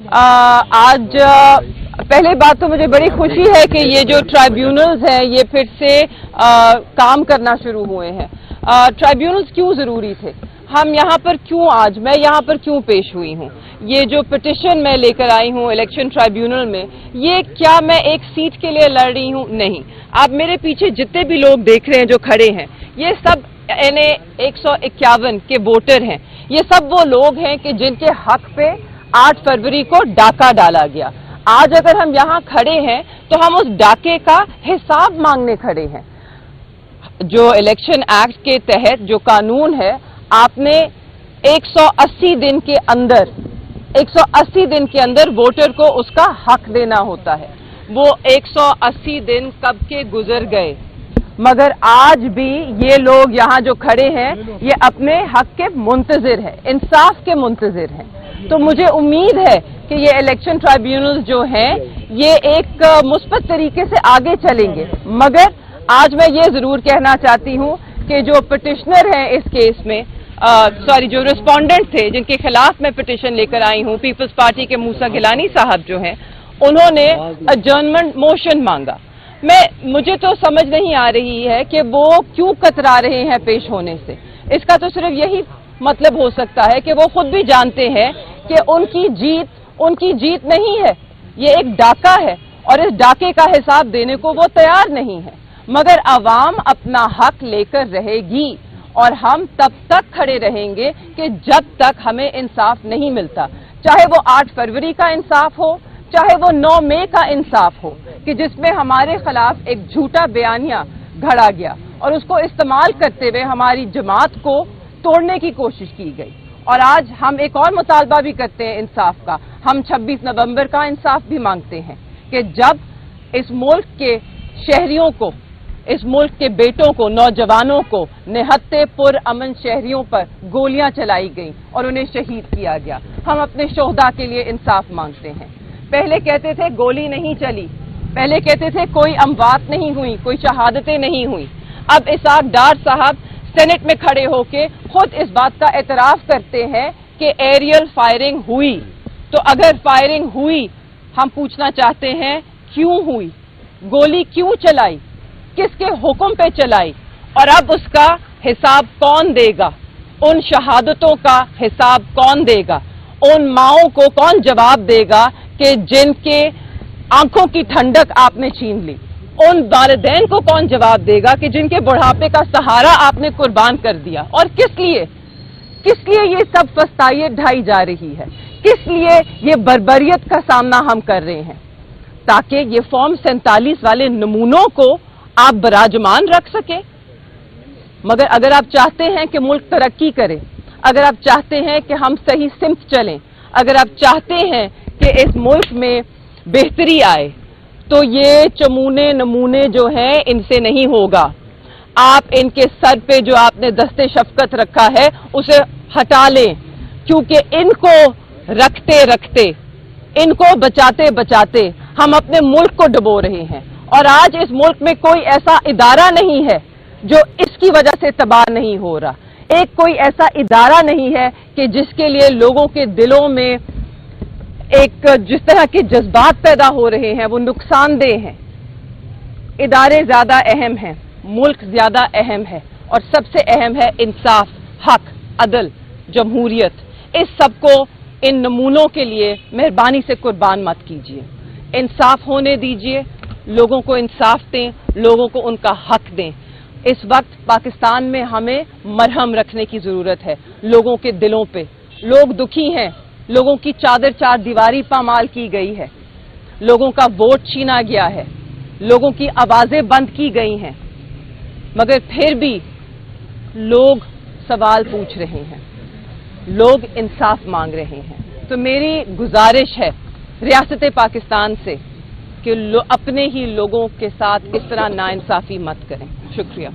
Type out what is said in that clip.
आज पहले बात तो मुझे बड़ी खुशी है कि ये जो ट्राइब्यूनल्स हैं ये फिर से काम करना शुरू हुए हैं। ट्राइब्यूनल्स क्यों ज़रूरी थे, हम यहाँ पर क्यों आज मैं यहाँ पर क्यों पेश हुई हूँ, ये जो पिटिशन मैं लेकर आई हूँ इलेक्शन ट्राइब्यूनल में, ये क्या मैं एक सीट के लिए लड़ रही हूँ? नहीं। आप मेरे पीछे जितने भी लोग देख रहे हैं जो खड़े हैं, ये सब NA 151 के वोटर हैं। ये सब वो लोग हैं कि जिनके हक पे 8 फरवरी को डाका डाला गया। आज अगर हम यहाँ खड़े हैं तो हम उस डाके का हिसाब मांगने खड़े हैं। जो इलेक्शन एक्ट के तहत जो कानून है, आपने 180 दिन के अंदर वोटर को उसका हक देना होता है। वो 180 दिन कब के गुजर गए, मगर आज भी ये लोग यहाँ जो खड़े हैं ये अपने हक के मुंतजिर हैं, इंसाफ के मुंतजिर हैं। तो मुझे उम्मीद है कि ये इलेक्शन ट्राइब्यूनल्स जो हैं ये एक मुस्बत तरीके से आगे चलेंगे। मगर आज मैं ये जरूर कहना चाहती हूँ कि जो पिटिशनर हैं इस केस में, जो रिस्पोंडेंट थे जिनके खिलाफ मैं पिटिशन लेकर आई हूँ, पीपल्स पार्टी के मूसा गिलानी साहब जो हैं, उन्होंने अजर्नमेंट मोशन मांगा। मुझे तो समझ नहीं आ रही है कि वो क्यों कतरा रहे हैं पेश होने से। इसका तो सिर्फ यही मतलब हो सकता है कि वो खुद भी जानते हैं कि उनकी जीत नहीं है, ये एक डाका है और इस डाके का हिसाब देने को वो तैयार नहीं है। मगर अवाम अपना हक लेकर रहेगी और हम तब तक खड़े रहेंगे कि जब तक हमें इंसाफ नहीं मिलता, चाहे वो 8 फरवरी का इंसाफ हो, चाहे वो 9 मई का इंसाफ हो, कि जिसमें हमारे खिलाफ एक झूठा बयानिया घड़ा गया और उसको इस्तेमाल करते हुए हमारी जमात को तोड़ने की कोशिश की गई। और आज हम एक और मुतालबा भी करते हैं इंसाफ का। हम 26 नवंबर का इंसाफ भी मांगते हैं कि जब इस मुल्क के शहरियों को, इस मुल्क के बेटों को, नौजवानों को निहत्ते पुरअमन शहरियों पर गोलियां चलाई गई और उन्हें शहीद किया गया, हम अपने शोहदा के लिए इंसाफ मांगते हैं। पहले कहते थे गोली नहीं चली, पहले कहते थे कोई अमवात नहीं हुई, कोई शहादतें नहीं हुई। अब इसाक डार साहब सेनेट में खड़े होके खुद इस बात का एतराफ करते हैं कि एरियल फायरिंग हुई। तो अगर फायरिंग हुई, हम पूछना चाहते हैं क्यों हुई, गोली क्यों चलाई, किसके हुक्म पे चलाई, और अब उसका हिसाब कौन देगा? उन शहादतों का हिसाब कौन देगा? उन माओं को कौन जवाब देगा कि जिनके आंखों की ठंडक आपने छीन ली? उन वालिदैन को कौन जवाब देगा कि जिनके बुढ़ापे का सहारा आपने कुर्बान कर दिया? और किस लिए ये सब फस्तायत ढाई जा रही है? किस लिए ये बर्बरियत का सामना हम कर रहे हैं? ताकि ये फॉर्म 47 वाले नमूनों को आप बराजमान रख सके। मगर अगर आप चाहते हैं कि मुल्क तरक्की करे, अगर आप चाहते हैं कि हम सही सिमत चलें, अगर आप चाहते हैं कि इस मुल्क में बेहतरी आए, तो ये चमूने नमूने जो हैं इनसे नहीं होगा। आप इनके सर पे जो आपने दस्ते शफकत रखा है उसे हटा लें, क्योंकि इनको रखते रखते, इनको बचाते बचाते हम अपने मुल्क को डुबो रहे हैं। और आज इस मुल्क में कोई ऐसा इदारा नहीं है जो इसकी वजह से तबाह नहीं हो रहा। एक कोई ऐसा इदारा नहीं है कि जिसके लिए लोगों के दिलों में एक जिस तरह के जज्बात पैदा हो रहे हैं वो नुकसानदेह हैं। इदारे ज्यादा अहम हैं, मुल्क ज्यादा अहम है, और सबसे अहम है इंसाफ, हक, अदल, जमहूरियत। इस सब को इन नमूनों के लिए मेहरबानी से कुर्बान मत कीजिए। इंसाफ होने दीजिए, लोगों को इंसाफ दें, लोगों को उनका हक दें। इस वक्त पाकिस्तान में हमें मरहम रखने की जरूरत है लोगों के दिलों पे। लोग दुखी हैं, लोगों की चादर चार दीवारी पामाल की गई है, लोगों का वोट छीना गया है, लोगों की आवाजें बंद की गई हैं, मगर फिर भी लोग सवाल पूछ रहे हैं, लोग इंसाफ मांग रहे हैं। तो मेरी गुजारिश है रियासत पाकिस्तान से कि अपने ही लोगों के साथ इस तरह नाइंसाफी मत करें। शुक्रिया।